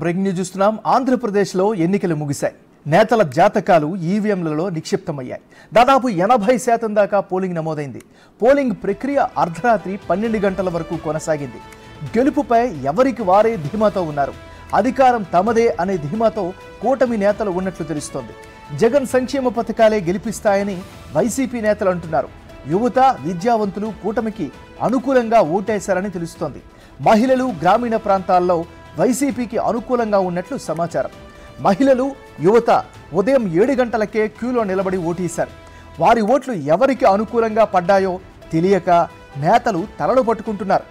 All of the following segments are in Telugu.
బ్రేకింగ్ న్యూస్ చూస్తున్నాం. ఆంధ్రప్రదేశ్లో ఎన్నికలు ముగిశాయి. నేతల జాతకాలు ఈవీఎంలలో నిక్షిప్తమయ్యాయి. దాదాపు 80% దాకా పోలింగ్ నమోదైంది. పోలింగ్ ప్రక్రియ అర్ధరాత్రి 12 గంటల వరకు కొనసాగింది. గెలుపుపై ఎవరికి వారే ధీమాతో ఉన్నారు. అధికారం తమదే అనే ధీమాతో కూటమి నేతలు ఉన్నట్లు తెలుస్తోంది. జగన్ సంక్షేమ పథకాలే గెలిపిస్తాయని వైసీపీ నేతలు అంటున్నారు. యువత, విద్యావంతులు కూటమికి అనుకూలంగా ఓటేశారని తెలుస్తోంది. మహిళలు గ్రామీణ ప్రాంతాల్లో వైసీపీకి అనుకూలంగా ఉన్నట్లు సమాచారం. మహిళలు, యువత ఉదయం 7 గంటలకే క్యూలో నిలబడి ఓటేశారు. వారి ఓట్లు ఎవరికి అనుకూలంగా పడ్డాయో తెలియక నేతలు తలలు పట్టుకుంటున్నారు.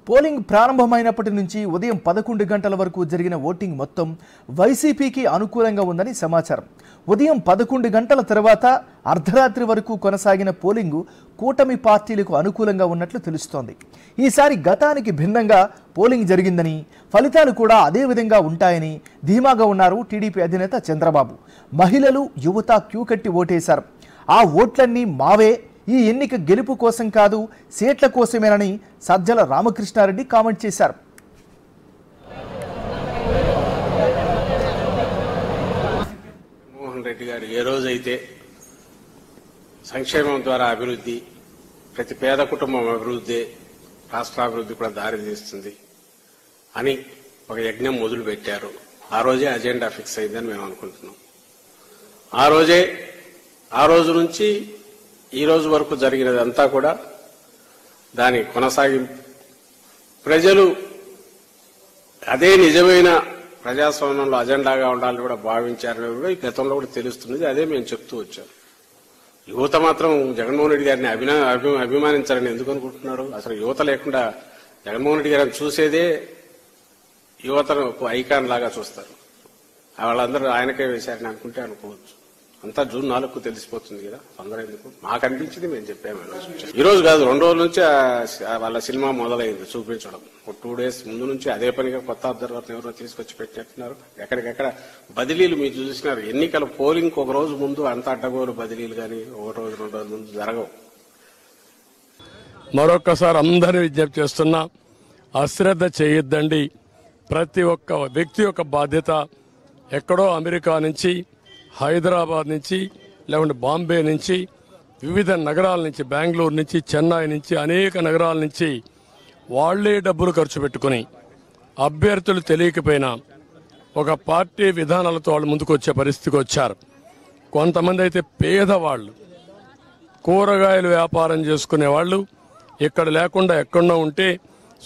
పోలింగ్ ప్రారంభమైనప్పటి నుంచి ఉదయం 11 గంటల వరకు జరిగిన ఓటింగ్ మొత్తం వైసీపీకి అనుకూలంగా ఉందని సమాచారం. ఉదయం 11 గంటల తర్వాత అర్ధరాత్రి వరకు కొనసాగిన పోలింగు కూటమి పార్టీలకు అనుకూలంగా ఉన్నట్లు తెలుస్తోంది. ఈసారి గతానికి భిన్నంగా పోలింగ్ జరిగిందని, ఫలితాలు కూడా అదే విధంగా ఉంటాయని ధీమాగా ఉన్నారు టీడీపీ అధినేత చంద్రబాబు. మహిళలు, యువత క్యూ కట్టి ఓటేశారు. ఆ ఓట్లన్నీ మావే, ఈ ఎన్నిక గెలుపు కోసం కాదు, సీట్ల కోసమేనని సజ్జల రామకృష్ణారెడ్డి కామెంట్ చేశారు. మోహన్ రెడ్డి గారు ఏ రోజైతే సంక్షేమం ద్వారా అభివృద్ధి, ప్రతి పేద కుటుంబం అభివృద్ధి, రాష్ట్రాభివృద్ధి కూడా దారితీస్తుంది అని ఒక యజ్ఞం మొదలు పెట్టారు. ఆ రోజే అజెండా ఫిక్స్ అయిందని మేము అనుకుంటున్నాం. ఆ రోజు నుంచి ఈ రోజు వరకు జరిగినదంతా కూడా దాని కొనసాగింపు. ప్రజలు అదే నిజమైన ప్రజాస్వామ్యంలో అజెండాగా ఉండాలని కూడా భావించారని కూడా ఈ గతంలో కూడా తెలుస్తున్నది. అదే మేము చెప్తూ వచ్చాం. యువత మాత్రం జగన్మోహన్ రెడ్డి గారిని అభిమానించారని ఎందుకు అనుకుంటున్నారు? అసలు యువత లేకుండా జగన్మోహన్ రెడ్డి గారిని చూసేదే యువతను ఐకాన్ లాగా చూస్తారు. వాళ్ళందరూ ఆయనకే వేశారని అనుకుంటే అనుకోవచ్చు. అంతా జూన్ 4కు తెలిసిపోతుంది కదా, అందరూ ఎందుకు మాకు అనిపించింది మేము చెప్పాము. ఈ రోజు కాదు, 2 రోజుల నుంచి వాళ్ళ సినిమా మొదలైంది చూపించడం. 2 డేస్ ముందు నుంచి అదే పనిగా కొత్త అబ్జర్వర్ని ఎవరో తీసుకొచ్చి పెట్టేస్తున్నారు. ఎక్కడికెక్కడ బదిలీలు మీరు చూసినారు. ఎన్నికల పోలింగ్ ఒక రోజు ముందు అంత అడ్డగోలు బదిలీలు కానీ 1 రోజు 2 రోజుల ముందు జరగవు. మరొక్కసారి అందరూ విజ్ఞప్తి చేస్తున్నా, అశ్రద్ధ చేయొద్దండి. ప్రతి ఒక్క వ్యక్తి యొక్క బాధ్యత. ఎక్కడో అమెరికా నుంచి, హైదరాబాద్ నుంచి, లేకుంటే బాంబే నుంచి, వివిధ నగరాల నుంచి, బెంగళూరు నుంచి, చెన్నై నుంచి, అనేక నగరాల నుంచి వాళ్లే డబ్బులు ఖర్చు పెట్టుకుని అభ్యర్థులు తెలియకపోయినా ఒక పార్టీ విధానాలతో వాళ్ళు ముందుకు వచ్చే పరిస్థితికి వచ్చారు. కొంతమంది అయితే పేదవాళ్ళు, కూరగాయలు వ్యాపారం చేసుకునే వాళ్ళు, ఇక్కడ లేకుండా ఎక్కడో ఉంటే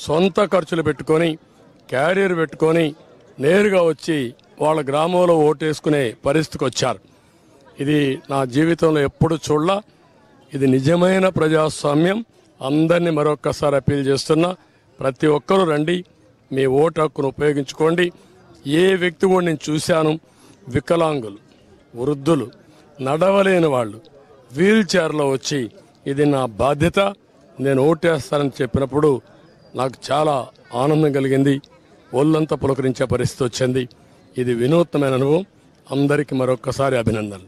సొంత ఖర్చులు పెట్టుకొని, క్యారియర్ పెట్టుకొని నేరుగా వచ్చి వాళ్ళ గ్రామంలో ఓటేసుకునే పరిస్థితికి వచ్చారు. ఇది నా జీవితంలో ఎప్పుడు చూడలా. ఇది నిజమైన ప్రజాస్వామ్యం. అందరినీ మరొక్కసారి అప్పీల్ చేస్తున్నా, ప్రతి ఒక్కరూ రండి, మీ ఓటు హక్కును ఉపయోగించుకోండి. ఏ వ్యక్తి కూడా నేను చూశాను, వికలాంగులు, వృద్ధులు, నడవలేని వాళ్ళు వీల్ చైర్లో వచ్చి ఇది నా బాధ్యత, నేను ఓటేస్తానని చెప్పినప్పుడు నాకు చాలా ఆనందం కలిగింది. ఒళ్ళంతా పులకరించే పరిస్థితి వచ్చింది. ఇది వినూత్నమైన అనుభవం. అందరికీ మరొక్కసారి అభినందనలు.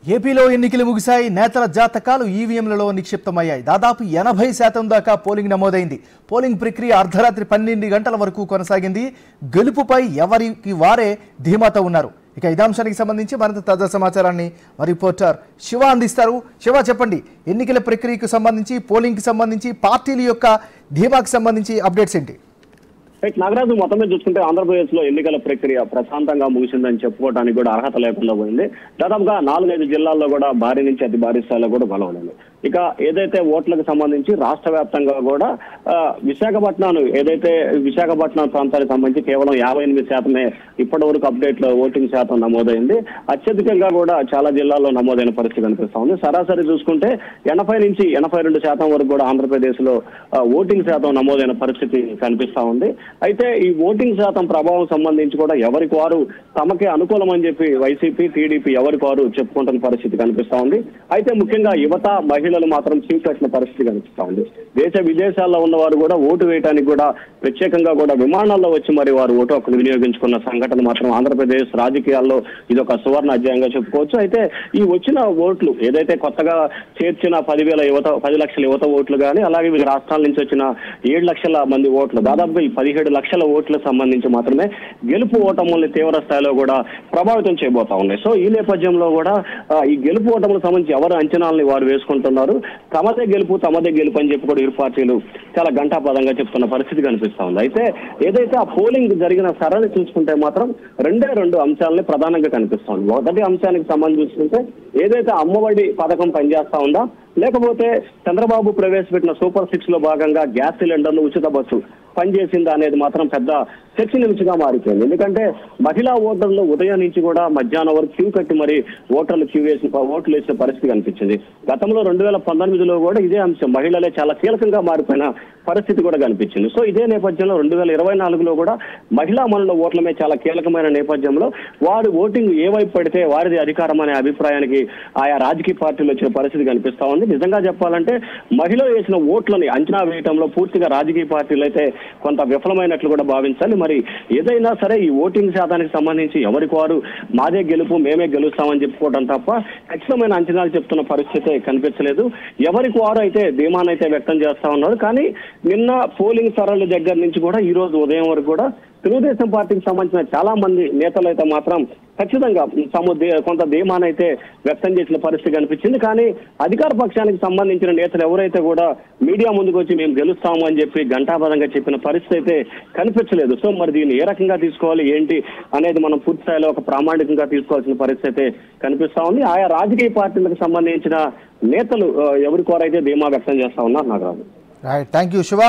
ఏపీలో ఎన్నికలు ముగిశాయి. నేతల జాతకాలు ఈవీఎంలలో నిక్షిప్తమయ్యాయి. దాదాపు 80% దాకా పోలింగ్ నమోదైంది. పోలింగ్ ప్రక్రియ అర్ధరాత్రి 12 గంటల వరకు కొనసాగింది. గెలుపుపై ఎవరికి వారే ధీమాతో ఉన్నారు. ఇక ఇదే అంశానికి సంబంధించి మరింత తాజా సమాచారాన్ని మా రిపోర్టర్ శివ అందిస్తారు. శివ, చెప్పండి, ఎన్నికల ప్రక్రియకు సంబంధించి, పోలింగ్కి సంబంధించి, పార్టీల యొక్క ధీమాకు సంబంధించి అప్డేట్స్ ఏంటి? నాగరాజు, మొత్తమే చూసుకుంటే ఆంధ్రప్రదేశ్ లో ఎన్నికల ప్రక్రియ ప్రశాంతంగా ముగిసిందని చెప్పుకోవడానికి కూడా అర్హత లేకుండా పోయింది. దాదాపుగా 4-5 జిల్లాల్లో కూడా భారీ నుంచి అతి భారీ స్థాయిలో కూడా గొలవలేదు. ఇక ఏదైతే ఓట్లకు సంబంధించి రాష్ట్ర వ్యాప్తంగా కూడా విశాఖపట్నం ప్రాంతానికి సంబంధించి కేవలం 58% ఇప్పటి వరకు అప్డేట్ లో ఓటింగ్ శాతం నమోదైంది. అత్యధికంగా కూడా చాలా జిల్లాల్లో నమోదైన పరిస్థితి కనిపిస్తా ఉంది. సరాసరి చూసుకుంటే 80 నుంచి 82% వరకు కూడా ఆంధ్రప్రదేశ్ లో ఓటింగ్ శాతం నమోదైన పరిస్థితి కనిపిస్తా ఉంది. అయితే ఈ ఓటింగ్ శాతం ప్రభావం సంబంధించి కూడా ఎవరికి వారు తమకే అనుకూలం అని చెప్పి వైసీపీ, టీడీపీ ఎవరికి వారు చెప్పుకుంటున్న పరిస్థితి కనిపిస్తా ఉంది. అయితే ముఖ్యంగా యువత, మహిళ మహిళలు మాత్రం క్యూ కట్టిన పరిస్థితి కనిపిస్తా ఉంది. దేశ విదేశాల్లో ఉన్న వారు కూడా ఓటు వేయడానికి కూడా ప్రత్యేకంగా కూడా విమానాల్లో వచ్చి మరి వారు ఓటు హక్కును వినియోగించుకున్న సంఘటన మాత్రం ఆంధ్రప్రదేశ్ రాజకీయాల్లో ఇది ఒక సువర్ణ అధ్యాయంగా చెప్పుకోవచ్చు. అయితే ఈ వచ్చిన ఓట్లు ఏదైతే కొత్తగా చేర్చిన 10 లక్షల యువత ఓట్లు కానీ అలాగే వివిధ రాష్ట్రాల నుంచి వచ్చిన 7 లక్షల మంది ఓట్లు దాదాపుగా ఈ 17 లక్షల ఓట్లకు సంబంధించి మాత్రమే గెలుపు ఓటముల్ని తీవ్ర స్థాయిలో కూడా ప్రభావితం చేయబోతా ఉన్నాయి. సో ఈ నేపథ్యంలో కూడా ఈ గెలుపు ఓటములకు సంబంధించి ఎవరు అంచనాలని వారు వేసుకుంటున్నారు. తమదే గెలుపు అని చెప్పి కూడా ఇరు పార్టీలు చాలా ఘంటాపదంగా చెప్తున్న పరిస్థితి కనిపిస్తా ఉంది. అయితే ఏదైతే ఆ పోలింగ్ జరిగిన సరళి చూసుకుంటే మాత్రం 2 అంశాలని ప్రధానంగా కనిపిస్తా ఉంది. మొదటి అంశానికి సంబంధించి చూసుకుంటే ఏదైతే అమ్మఒడి పథకం పనిచేస్తా ఉందా లేకపోతే చంద్రబాబు ప్రవేశపెట్టిన సూపర్ 6 లో భాగంగా గ్యాస్ సిలిండర్లు ఉచిత బస్సు పనిచేసిందా అనేది మాత్రం పెద్ద చర్చనీయాంశంగా మారిపోయింది. ఎందుకంటే మహిళా ఓటర్లు ఉదయం నుంచి కూడా మధ్యాహ్నం వరకు క్యూ కట్టి మరి ఓట్లు వేసిన పరిస్థితి కనిపించింది. గతంలో 2019లో కూడా ఇదే అంశం మహిళలే చాలా కీలకంగా మారిపోయిన పరిస్థితి కూడా కనిపించింది. సో ఇదే నేపథ్యంలో 2024లో కూడా మహిళా మనుల ఓట్లమే చాలా కీలకమైన నేపథ్యంలో వారు ఓటింగ్ ఏ వైపు పడితే వారిది అధికారం అనే అభిప్రాయానికి ఆయా రాజకీయ పార్టీలు వచ్చిన పరిస్థితి కనిపిస్తా ఉంది. నిజంగా చెప్పాలంటే మహిళలు వేసిన ఓట్లని అంచనా వేయడంలో పూర్తిగా రాజకీయ పార్టీలు అయితే కొంత విఫలమైనట్లు కూడా భావించాలి. మరి ఏదైనా సరే ఈ ఓటింగ్ శాతానికి సంబంధించి ఎవరికి వారు మాదే గెలుపు మేమే గెలుస్తామని చెప్పుకోవడం తప్ప ఖచ్చితమైన అంచనాలు చెప్తున్న పరిస్థితి కనిపించలేదు. ఎవరికి వారు అయితే ధీమానైతే వ్యక్తం చేస్తా ఉన్నారు. కానీ నిన్న పోలింగ్ సరళి దగ్గర నుంచి కూడా ఈ రోజు ఉదయం వరకు కూడా తెలుగుదేశం పార్టీకి సంబంధించిన చాలా మంది నేతలు అయితే మాత్రం ఖచ్చితంగా కొంత ధీమానైతే వ్యక్తం చేసిన పరిస్థితి కనిపించింది. కానీ అధికార పక్షానికి సంబంధించిన నేతలు ఎవరైతే కూడా మీడియా ముందుకు వచ్చి మేము గెలుస్తాము అని చెప్పి ఘంటాపదంగా చెప్పిన పరిస్థితి అయితే కనిపించలేదు. సో మరి దీన్ని ఏ రకంగా తీసుకోవాలి ఏంటి అనేది మనం పూర్తి స్థాయిలో ఒక ప్రామాణికంగా తీసుకోవాల్సిన పరిస్థితి అయితే కనిపిస్తా ఉంది. ఆయా రాజకీయ పార్టీలకు సంబంధించిన నేతలు ఎవరి కోరైతే ధీమా వ్యక్తం చేస్తా ఉన్నారు. నాగరాజు. Thank you Shiva.